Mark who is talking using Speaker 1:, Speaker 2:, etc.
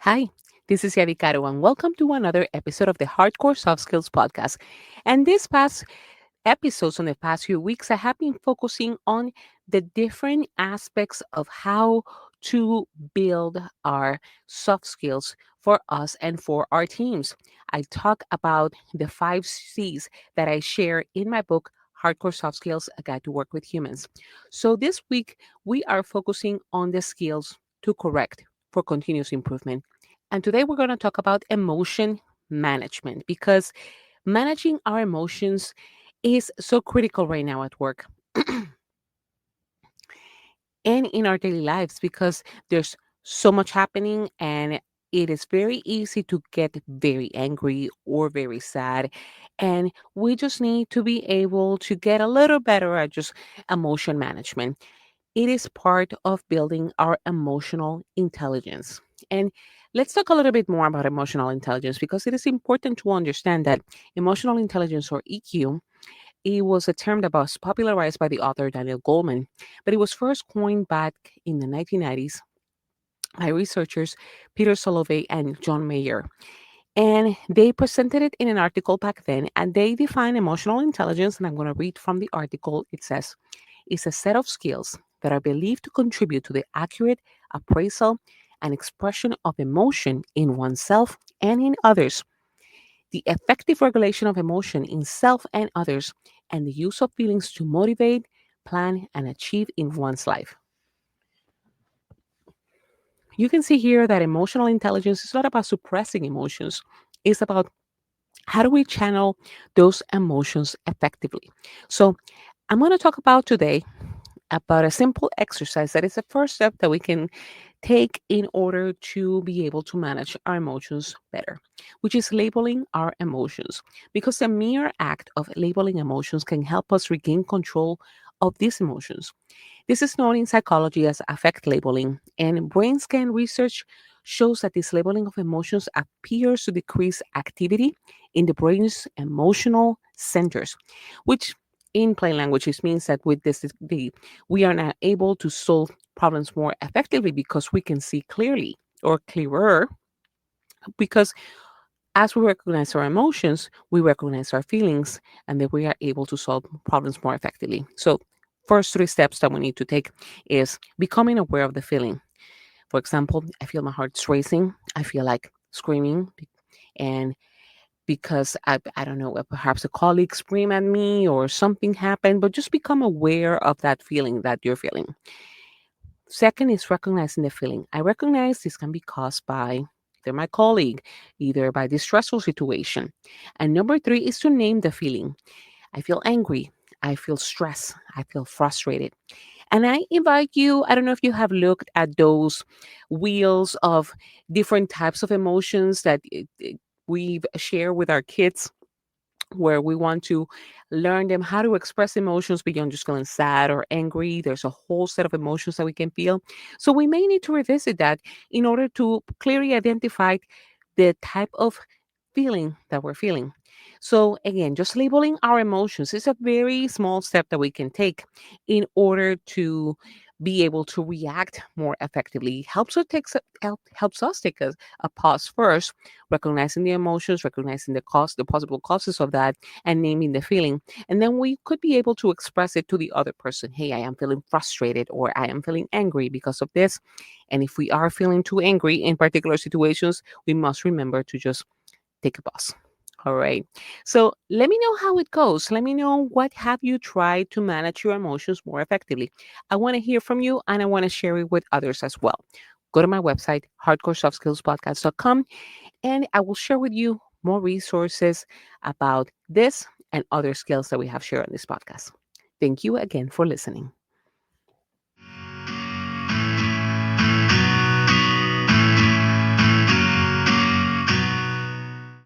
Speaker 1: Hi, this is Yavi Caro, and welcome to another episode of the Hardcore Soft Skills Podcast. And this past episodes on the past few weeks, I have been focusing on the different aspects of how to build our soft skills for us and for our teams. I talk about the 5 C's that I share in my book, Hardcore Soft Skills, A Guide to Work with Humans. So this week, we are focusing on the skills to correct for continuous improvement. And today we're going to talk about emotion management because managing our emotions is so critical right now at work and in our daily lives because there's so much happening and it is very easy to get very angry or very sad. And we just need to be able to get a little better at just emotion management. It is part of building our emotional intelligence. And let's talk a little bit more about emotional intelligence because it is important to understand that emotional intelligence or EQ, it was a term that was popularized by the author Daniel Goleman, but it was first coined back in the 1990s by researchers Peter Salovey and John Mayer. And they presented it in an article back then, and they define emotional intelligence. And I'm going to read from the article. It says, "It's a set of skills that are believed to contribute to the accurate appraisal and expression of emotion in oneself and in others, the effective regulation of emotion in self and others, and the use of feelings to motivate, plan, and achieve in one's life." You can see here that emotional intelligence is not about suppressing emotions, it's about how do we channel those emotions effectively. So, I'm going to talk about today about a simple exercise that is the first step that we can take in order to be able to manage our emotions better, which is labeling our emotions. Because the mere act of labeling emotions can help us regain control of these emotions. This is known in psychology as affect labeling, and brain scan research shows that this labeling of emotions appears to decrease activity in the brain's emotional centers, which in plain language this means that with this we are now able to solve problems more effectively because we can see clearly or clearer because as we recognize our emotions, we recognize our feelings, and then we are able to solve problems more effectively. So, first 3 steps that we need to take is becoming aware of the feeling. For example, I feel my heart's racing. I feel like screaming, and because I don't know, perhaps a colleague screamed at me or something happened, but just become aware of that feeling that you're feeling. Second is recognizing the feeling. I recognize this can be caused by either my colleague, either by this stressful situation. And number three is to name the feeling. I feel angry. I feel stressed. I feel frustrated. And I invite you, I don't know if you have looked at those wheels of different types of emotions that we share with our kids where we want to learn them how to express emotions beyond just feeling sad or angry. There's a whole set of emotions that we can feel. So we may need to revisit that in order to clearly identify the type of feeling that we're feeling. So again, just labeling our emotions is a very small step that we can take in order to be able to react more effectively. Helps us take a pause first, recognizing the emotions, recognizing the possible causes of that, and naming the feeling. And then we could be able to express it to the other person. Hey, I am feeling frustrated or I am feeling angry because of this. And if we are feeling too angry in particular situations, we must remember to just take a pause. All right. So let me know how it goes. Let me know what have you tried to manage your emotions more effectively. I want to hear from you and I want to share it with others as well. Go to my website, hardcoresoftskillspodcast.com, and I will share with you more resources about this and other skills that we have shared on this podcast. Thank you again for listening.